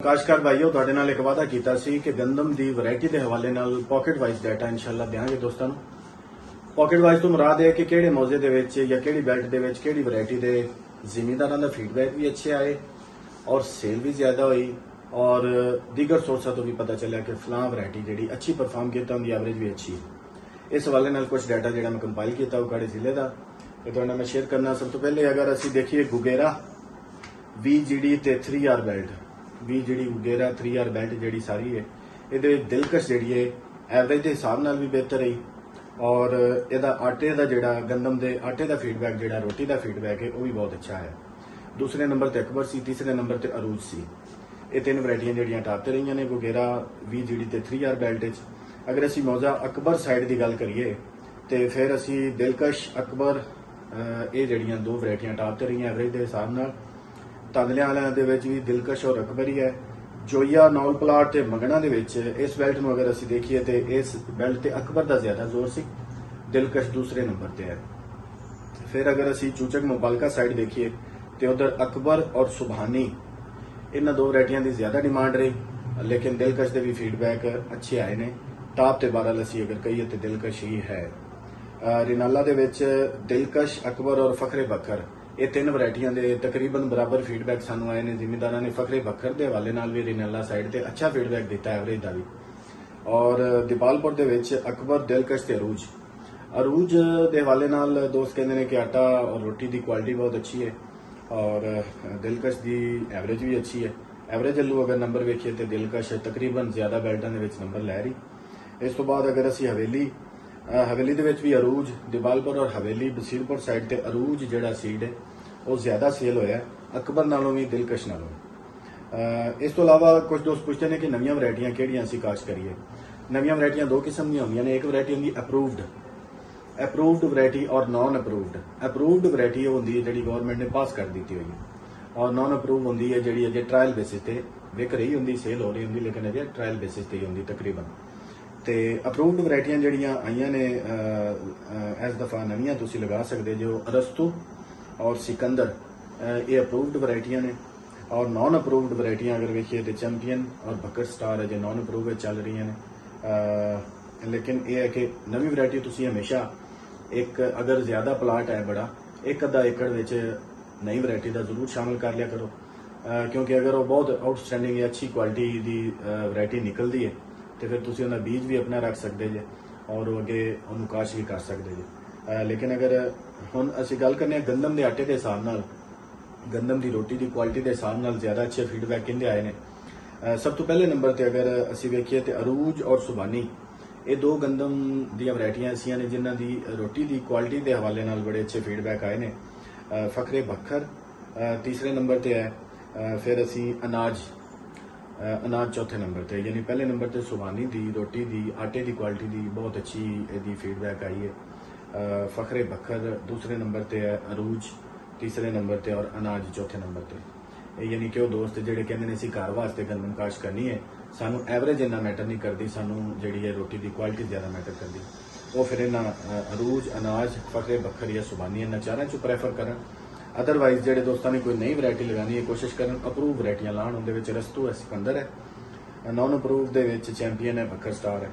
काशकार भाईओ तुहाडे नाल एक वादा कीता सी कि गंदम दी वैरायटी के हवाले नाल पॉकेट वाइज डाटा इंशाअल्लाह देंगे दोस्तों। पॉकेट वाइज तो मुराद है कि किहड़े मौजे दे विच या किहड़ी बेल्ट दे विच किहड़ी वैरायटी दे जिमीदारां दा फीडबैक भी अच्छे आए और सेल भी ज्यादा हुई और दीगर सोर्सां तो भी पता चलिया कि फलां वैरायटी जिहड़ी अच्छी परफॉर्म कीता उनकी एवरेज भी अच्छी है। इस हवाले नाल कुछ डाटा जिहड़ा मैं कंपाइल किया उकाड़े जिले का तुहाडे नाल मैं शेयर करना। सब तो पहले अगर असीं देखिए गुगेरा VGD ते 3R belt VGD गुगेरा 3R belt जिहड़ी सारी है ये दिलकश जिहड़ी है एवरेज के हिसाब नाल भी बेहतर रही और इहदा आटे का जिहड़ा गंदम के आटे का फीडबैक जिहड़ा रोटी का फीडबैक है वह भी बहुत अच्छा है। दूसरे नंबर ते अकबर सी, तीसरे नंबर ते अरूज सी। ये तीन वैरायटियां जिहड़ियां टॉप ते रही ने गुगेरा VGD ते 3R बेल्ट विच। अगर असीं मौजा अकबर साइड की गल करिए तो फिर असीं दिलकश अकबर ये जिहड़ियां दो वैरायटियां टॉप ते रही एवरेज के हिसाब नाल। तांदलियां वालियां दे विच भी दिलकश और अकबर ही है। जोया नौल प्लाट ते मंगना दे विच इस बेल्ट में अगर असीं देखिए तो इस बेल्ट ते अकबर का ज्यादा जोर सी, दिलकश दूसरे नंबर ते है। फिर अगर असीं चूचक मुबालका साइड देखिए तो उधर अकबर और सुबहानी इन दो वैरायटियां की ज्यादा डिमांड रही, लेकिन दिलकश के भी फीडबैक अच्छे आए ने। टॉप ते बहरहाल असीं अगर कहिए तो दिलकश ही है। रिनाला दे विच दिलकश, अकबर और फखरे बकर ये तीन वैरायटियां दे तकरीबन बराबर फीडबैक सानू आए ने। जिमीदारां ने फखरे बकर के हवाले नाल भी रिनाला साइड ते अच्छा फीडबैक दिता एवरेज का भी। और दीपालपुर दे विच अकबर, दिलकश ते अरूज अरूज के हवाले नाल दोस्त कहते हैं कि आटा और रोटी की क्वालिटी बहुत अच्छी है और दिलकश की एवरेज भी अच्छी है। एवरेज अल्लू अगर नंबर वेखिए तो दिलकश तकरीबन ज्यादा बेल्टां दे विच नंबर लै रही। इस तो बाद अगर असीं हवेली दे विच भी अरूज, दीपालपुर और हवेली बसीरपुर साइड ते अरूज जिहड़ा सीड है वो ज्यादा सेल होया अकबर नालों भी, दिलकश नालों। इस तो अलावा कुछ दोस्त पूछते हैं कि नवीं वैरायटियां किहड़ियां असीं काश्त करिए। नवीं वैरायटियां दो किस्म दी होंदियां ने, एक वैरायटी होंदी अप्रूव्ड वैरायटी और नॉन अप्रूव्ड। अप्रूव्ड वैरायटी होंदी है जिहड़ी गवर्नमेंट ने पास कर दी हुई है और नॉन अप्रूव होंदी है जिहड़ी अजे ट्रायल बेसिस ते विक रही होंदी, सेल हो रही होंदी, लेकिन अजे ट्रायल बेसिस ते ही होंदी तकरीबन। ते अप्रूव्ड वैरायटियां जिहड़ियां आईयां ने इस दफा नवीं तुसीं लगा सकते जो अरस्तु और सिकंदर, ये अप्रूव्ड वैरायटियां ने। और नॉन अप्रूव्ड वैरायटियां अगर वेखिए तो चैंपियन और बकर स्टार अजे नॉन अप्रूव चल रही हैं। लेकिन यह है कि नवीं वैरायटी तुसीं हमेशा एक अगर ज्यादा प्लाट है बड़ा एक अद्धा एकड़ विच नई वैरायटी का जरूर शामिल कर लिया करो, क्योंकि अगर वो बहुत आउटस्टैंडिंग अच्छी क्वालिटी की वैरायटी निकलती है तो फिर तुसीं उहदा बीज भी अपना रख सकते जे और अगे उन्होंने काश भी कर सकते जे। लेकिन अगर हुण असीं गल करने गंदम के आटे के हिसाब नाल, गंदम की रोटी की क्वालिटी के हिसाब नाल ज्यादा अच्छे फीडबैक किंदे आए ने। सब तो पहले नंबर पर अगर असीं वेखिए तो अरूज और सुबानी ये दो गंदम दी वैरायटियां ऐसियां ने जिन्हां दी रोटी की क्वालिटी के हवाले नाल बड़े अच्छे फीडबैक आए ने। फखरे बखर तीसरे नंबर पर है। फिर असीं अनाज चौथे नंबर पर, यानी पहले नंबर पर सुबानी दी रोटी की आटे की क्वालिटी की बहुत अच्छी यदी फीडबैक आई है। फखरे बखर दूसरे नंबर पर है, अरूज तीसरे नंबर पर और अनाज चौथे नंबर पर। यानी कि वो दोस्त जिहड़े कहंदे ने असीं घर वास्ते गंदम काश करनी है, सानू एवरेज इन्ना मैटर नहीं करती, सानू जिहड़ी है रोटी की क्वालिटी ज्यादा मैटर करती, वो फिर इन्हां अरूज, अनाज, फखरे बखर या सुबानी इन्हां चारां चों प्रेफर करन। अदरवाइज जिहड़े दोस्तों ने कोई नई वैरायटी लगानी है कोशिश करन अप्रूव वैरायटियां लाण। उहदे विच रस्तू है, सिकंदर है, नॉन अप्रूव दे विच चैंपियन है, बकर स्टार है।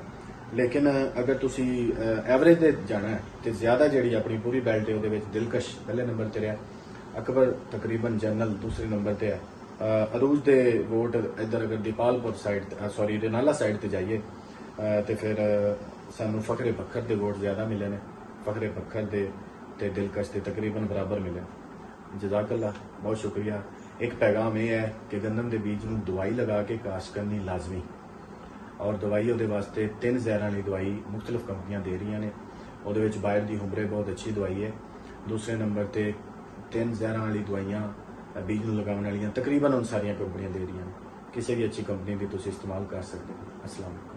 लेकिन अगर तुसीं एवरेज दे जाना है तो ज्यादा जिहड़ी अपनी पूरी बेल्ट है उहदे विच दिलकश पहले नंबर पर है, अकबर तकरीबन जनरल दूसरे नंबर पर है। अरूज दे वोट इधर अगर Dipalpur side sorry Renala side पर जाइए तो फिर सानू फखरे बखर दे वोट ज्यादा मिले ने, फखरे बखर दे ते दिलकश दे तकरीबन बराबर मिले। जज़ाकल्लाह, बहुत शुक्रिया। एक पैगाम यह है कि गंदम के बीज में दवाई लगा के काश्त करनी लाजमी और दवाई वो वास्ते 3 जहरां वाली दवाई मुख्तलिफ कंपनियां दे रही ने। वो बायर की हुमरे बहुत अच्छी दवाई है। दूसरे नंबर पर 3 जहरां वाली दवाइयां बीज में लगाने वाली तकरीबन उन सारिया कंपनियां दे रही हैं। किसी भी अच्छी कंपनी की तुसीं इस्तेमाल कर सकते हो। अस्सलाम वालेकुम।